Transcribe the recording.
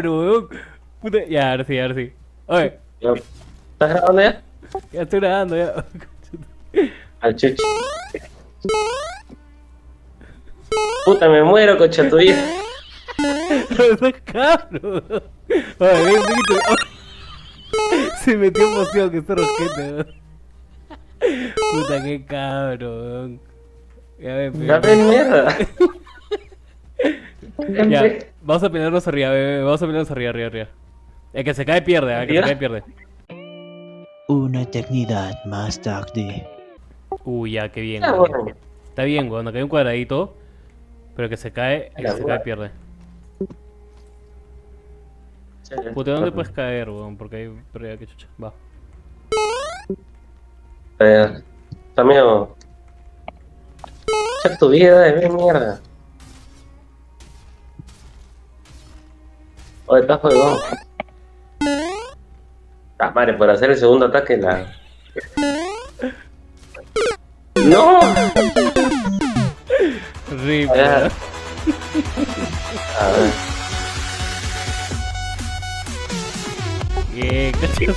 cabrón, weón. Puta, ya, ahora sí, ahora sí. Oye, ¿Estás grabando ya? ya estoy grabando, ya. Al chuchi. Puta, me muero, concha tu vida. Estás cabrón. Oye, ven, ven que se metió emoción que está rojete, weón. Puta, qué cabrón. Ya ven, ven, Dame ven. mierda. Ya, vamos a pelearnos arriba, vamos a pelearnos arriba, arriba, arriba. El que se cae pierde, el que se cae pierde. Una eternidad más tarde. Uy, ya, qué bien, Ah, weón. bueno. Está bien, weón, acá hay un cuadradito. Pero el que se cae, el que se cae pierde. Puta, ¿dónde puedes caer, weón? Porque hay... Pero ya, que chucha, va. Amigo, echa tu vida de mierda. O de tajo de goma. Ah, madre, por hacer el segundo ataque la. ¡No! Rip, Ya. weón. A ver. Bien, cacho.